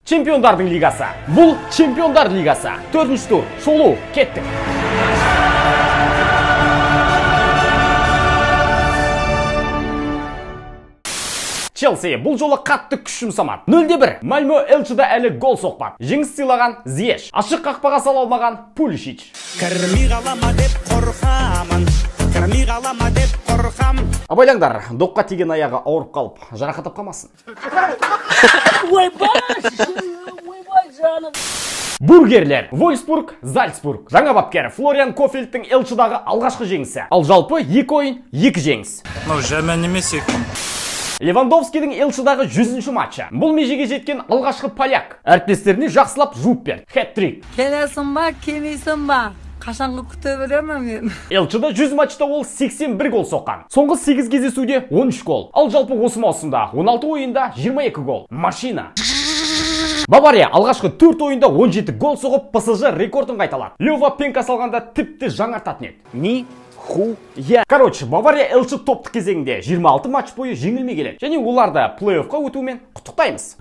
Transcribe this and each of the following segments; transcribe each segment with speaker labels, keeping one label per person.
Speaker 1: Чемпиондардың лигасы. Бұл Чемпиондар лигасы. 4-ші тур. Шолу кеттік. Челси бұл жолы қатты күш жұмсамады. 0-1. Мальмо Элчеда әлі гол соқпады. Жеңіс сыйлаған Зиеш. Ашық қақпаға сала алмаған Пулишич. Абайлаңдар, доққа тиген аяғы ауырып қалып, жарақат қалмасын. Бургерлер. Вольсбург, Зальцбург. Жаңа бапкер Флориан Кофельдтің Элчедағы алғашқы жеңісі. Ал жалпы 2 ойын, 2 жеңіс. Левандовскийдің Элчедағы 100-ші матчы. Бұл межеге жеткен алғашқы поляк. Әріптестеріне жақсылап жуып берді. Хет-трик.
Speaker 2: Келесің ба, келмейсің ба? Қашанғы күте беремін мен.
Speaker 1: Элчеда 100 матчта ол 81 гол соққан. Соңғы 8 кездесуде 13 гол. Ал жалпы осы маусымда 16 ойында 22 гол. Машина. Бавария алғашқы 4 ойында 17 гол соғып, ПСЖ рекордын қайталады. Лева пенка салғанда тіпті жаңартатын еді. Короче, Бавария Элче топтық кезеңінде 26 матч бойы жеңілмей келеді. Және оларды плей-оффқа өтуімен құттықтаймыз.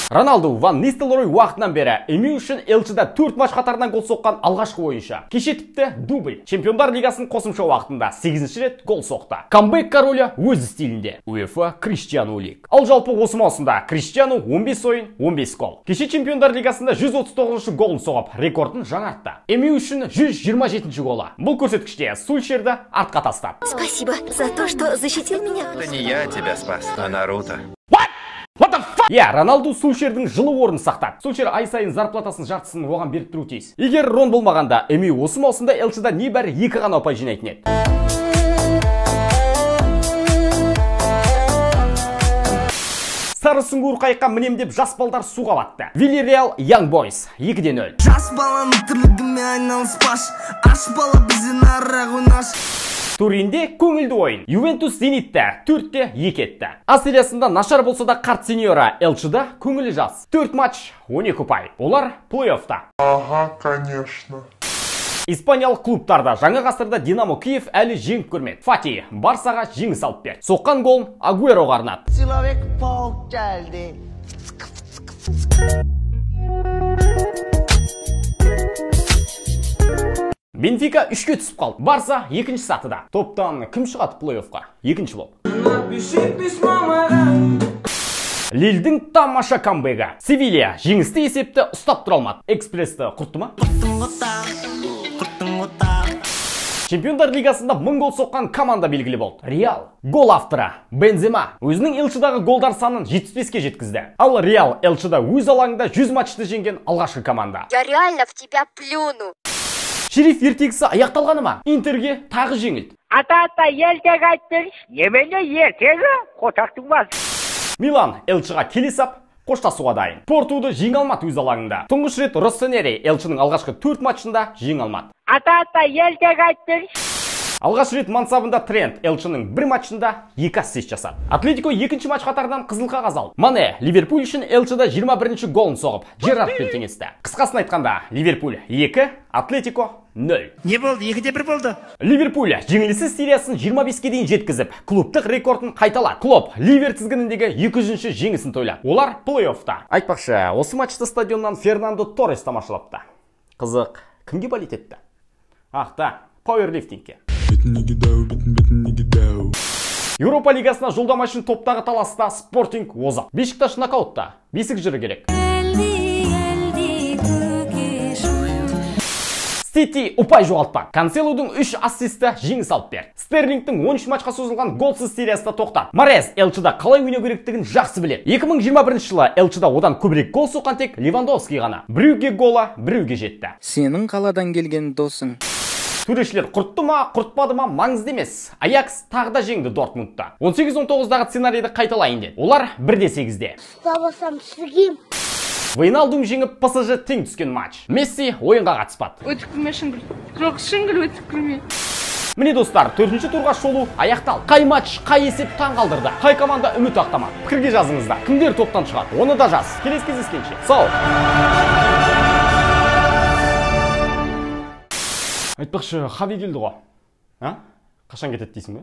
Speaker 1: Роналду Ван Нистелрой уақытынан бері Эми үшін Элчеда 4 матч қатарынан гол соққан алғашқы ойыншы. Кеше тіпті дубль. Чемпиондар лигасының қосымша уақытында 8-ші рет гол соқты. Камбэк королі өз стилінде. УЕФА Криштиану лиг. Ал жалпы осы маусымда Криштиану 15 ойын, 15 гол. Кеше Чемпиондар лигасында 139-ші голын соғып, рекордын жаңартты. Эми үшін 127-ші голы. Бұл көрсеткіште Сульшерді артқа тастады.
Speaker 3: Спасибо за то, что защитил меня.
Speaker 4: Это не я тебя спас, а Наруто.
Speaker 1: Роналду Сульшердің жылы орнын сақтады. Сульшер ай сайын зарплатасын жартысын оған беріп тұру тиіс. Егер Рон болмағанда, Эми осы маусымда Элчеда небәрі 2 ғана ұпай жинайтын еді. Сары сүңгуір қайыққа мінем деп жас балдар суға батты. Вильяреал Young Boys 2-0.
Speaker 5: Жас баланың тірлігіме айналыспаш, аш бала бізден аррақ ойнаш.
Speaker 1: Туринде көңілді ойын. Ювентус Зенитті 4-2 етті. А сериясында нашар болса да қарт сеньора Элчеда көңілі жас. 4 матч, 12 ұпай. Олар плей-оффта.
Speaker 6: Ага, конечно.
Speaker 1: Испаниялық клубтарда жаңа ғасырда Динамо Киев әлі жеңіп көрмеді. Фати Барсаға жеңіс алып берді. Соққан голын Агуэроға арнады.
Speaker 5: Человек-паук geldi.
Speaker 1: Бенфика 3-ке түсіп қалды. Барса 2-ші сатыда. Топтан кім шығады плей-оффқа? 2-ші болып. Лильдің тамаша камбэгі. Севилья жеңісті есепті ұстап тұра алмады. Экспрессті құртты ма? Чемпиондар лигасында 1000 гол соққан команда белгілі болды. Реал. Гол авторы Бензема өзінің Элчедағы голдар санын 75-ке жеткізді. Ал Реал Элчеда өз алаңында 100 матчты жеңген алғашқы команда.
Speaker 3: Я реально в тебя плюну.
Speaker 1: Шериф ертегісі аяқталғаны ма? Интерге тағы жеңілді.
Speaker 7: Ата-ата ертегі айттыңыз, немене ертегі қотақтың бас.
Speaker 1: Милан Элчеға келесап, қоштасуға дайын. Портуды жеңе алмады өз алаңында. Тұңғыш рет Россонери Элченің алғашқы 4 матчында жеңе алмады.
Speaker 7: Ата-ата ертегі айттыңыз.
Speaker 1: Алғаш рет мансабында Трент Элченің 1 матчында 2 ассист жасады. Атлетико 2-ші матч қатардан қызыл қағаз алды. Мане Ливерпуль үшін Элчеда 21-ші голын соғып, Жерардпен теңесті. Қысқасын айтқанда, Ливерпуль 2, Атлетико 0.
Speaker 5: Не болды? 2-1 болды.
Speaker 1: Ливерпуль жеңіліссіз сериясын 25-ке дейін жеткізіп, клубтық рекордын қайталады. Клуб Ливер тізгініндегі 200-ші жеңісін тойлады. Олар плей-оффта. Айтпақшы, осы матчты стадионнан Фернандо Торрес тамашалапты. Қызық, кімге болит етті? Ақта, пауэрлифтингке. Еуропа лигасына жолдама үшін топтағы таласта Спортинг озық. Бешикташ нокаутта. Бесік жыры керек. Сити ұпай жоғалтпақ. Канселоның 3 ассисті жеңіс алып берді. Стерлингтің 13 матчқа созылған голсыз сериясында тоқтады. Марез Элчеда қалай ойнау керектігін жақсы біледі. 2021 жылы Элчеда одан көбірек гол соққан тек Левандовский ғана. Брюгге голы, Брюгге жетті.
Speaker 8: Сенің қаладан келген досың.
Speaker 1: Төрешілер құртты ма, құртпады ма маңызды емес. Аякс тағы да жеңді Дортмундта. 18-19-дағы сценарийді қайталайын деді. Олар 1-8-де.
Speaker 3: Слабасам сыргим.
Speaker 1: Вейналдум жеңіп ПСЖ тең түскен матч. Месси ойынға қатыспады.
Speaker 2: Өтіп күлме шыңғыл. Жоқ шыңғыл өтіп күлме.
Speaker 1: Міне достар, 4-ші турға шолу аяқталды. Қай матч, қай есеп таң қалдырды. Қай команда үміт ақтамады. Пікірге жазыңыздар. Кімдер топтан шығады? Оны да жаз. Келесі кездескенше. Сау. Айтпақшы, Хави келді ғой. Қашан кетеді дейсің бе?